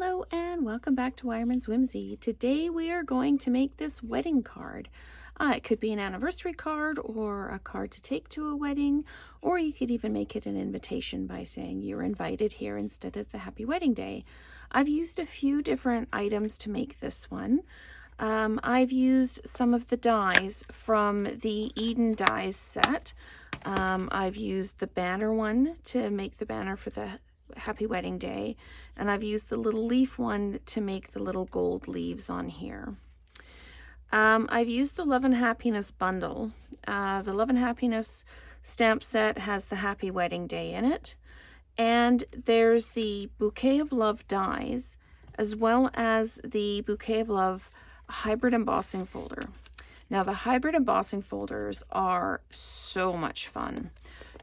Hello and welcome back to Wireman's Whimsy. Today we are going to make this wedding card. It could be an anniversary card or a card to take to a wedding, or you could even make it an invitation by saying you're invited here instead of the happy wedding day. I've used a few different items to make this one. I've used some of the dies from the Eden dies set. I've used the banner one to make the banner for the happy wedding day, and I've used the little leaf one to make the little gold leaves on here. I've used the Love and Happiness bundle. The Love and Happiness stamp set has the happy wedding day in it, and there's the Bouquet of Love dies as well as the Bouquet of Love hybrid embossing folder. Now the hybrid embossing folders are so much fun.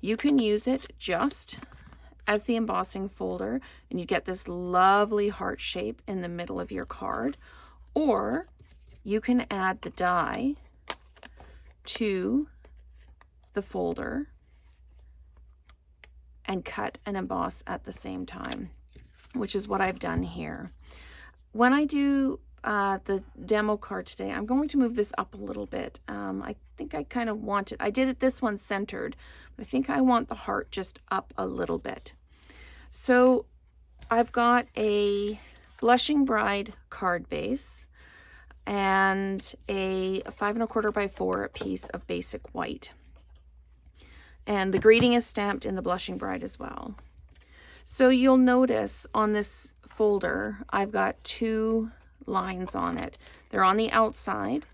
You can use it just as the embossing folder and you get this lovely heart shape in the middle of your card, or you can add the die to the folder and cut and emboss at the same time, which is what I've done here. When I do the demo card today, I'm going to move this up a little bit. I think I kind of want it, I did it this one centered, but I think I want the heart just up a little bit. So I've got a Blushing Bride card base and a 5 1/4 by 4 piece of basic white. And the greeting is stamped in the Blushing Bride as well. So you'll notice on this folder, I've got two lines on it. They're on the outside.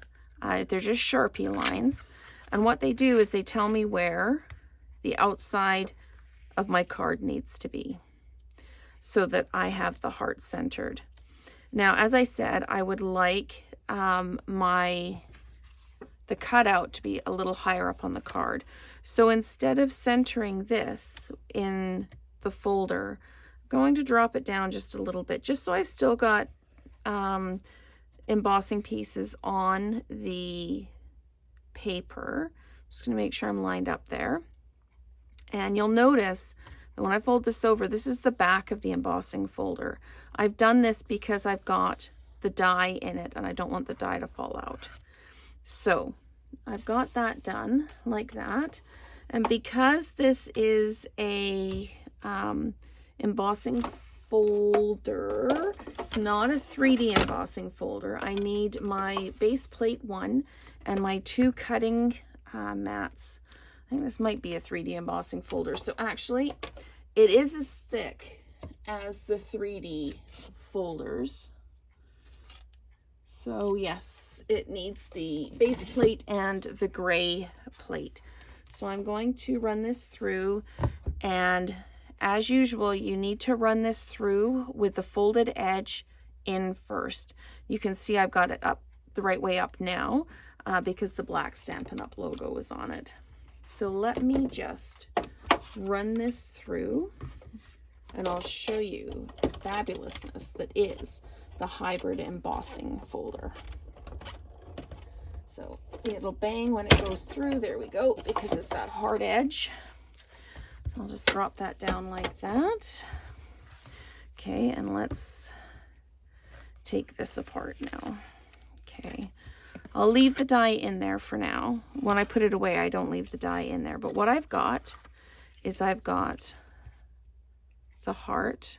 They're just Sharpie lines. And what they do is they tell me where the outside of my card needs to be so that I have the heart centered. Now, as I said, I would like the cutout to be a little higher up on the card. So instead of centering this in the folder, I'm going to drop it down just a little bit, just so I've still got embossing pieces on the paper. I'm just going to make sure I'm lined up there. And you'll notice that when I fold this over, this is the back of the embossing folder. I've done this because I've got the die in it and I don't want the die to fall out. So I've got that done like that. And because this is a embossing folder, it's not a 3D embossing folder, I need my base plate one and my two cutting mats. I think this might be a 3D embossing folder. So actually, it is as thick as the 3D folders. So yes, it needs the base plate and the gray plate. So I'm going to run this through, and as usual, you need to run this through with the folded edge in first. You can see I've got it up the right way up now because the black Stampin' Up! Logo is on it. So let me just run this through and I'll show you the fabulousness that is the hybrid embossing folder. So it'll bang when it goes through. There we go, because it's that hard edge. I'll just drop that down like that. Okay, and let's take this apart now. Okay. I'll leave the die in there for now. When I put it away, I don't leave the die in there. But what I've got is I've got the heart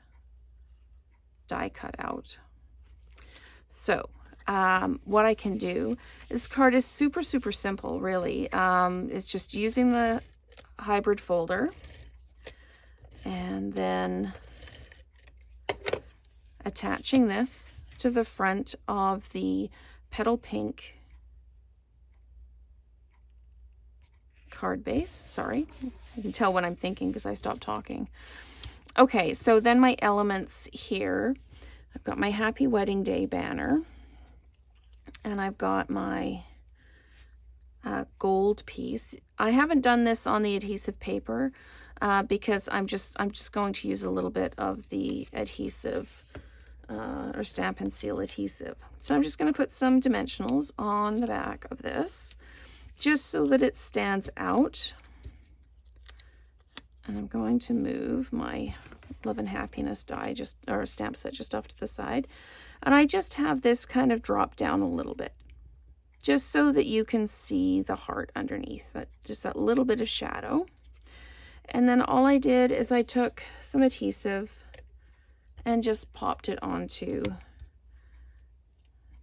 die cut out. So what I can do, this card is super simple, really. It's just using the hybrid folder and then attaching this to the front of the Petal Pink card base. Sorry, you can tell when I'm thinking because I stopped talking. Okay, so then my elements here, I've got my happy wedding day banner and I've got my gold piece. I haven't done this on the adhesive paper because I'm just going to use a little bit of the adhesive or Stampin' Seal adhesive. So I'm just going to put some dimensionals on the back of this just so that it stands out. And I'm going to move my Love and Happiness die, or stamp set just off to the side. And I just have this kind of drop down a little bit, just so that you can see the heart underneath, just that little bit of shadow. And then all I did is I took some adhesive and just popped it onto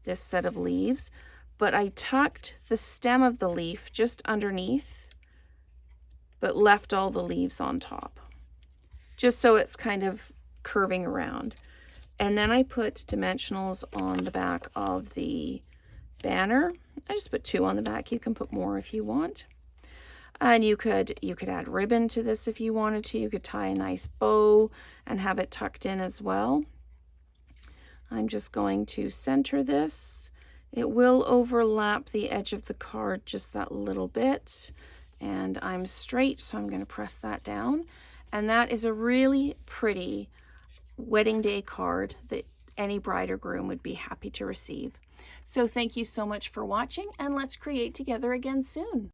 this set of leaves, but I tucked the stem of the leaf just underneath, but left all the leaves on top, just so it's kind of curving around. And then I put dimensionals on the back of the banner. I just put 2 on the back. You can put more if you want. And you could add ribbon to this if you wanted to. You could tie a nice bow and have it tucked in as well. I'm just going to center this. It will overlap the edge of the card just that little bit. And I'm straight, so I'm going to press that down. And that is a really pretty wedding day card that any bride or groom would be happy to receive. So thank you so much for watching, and let's create together again soon.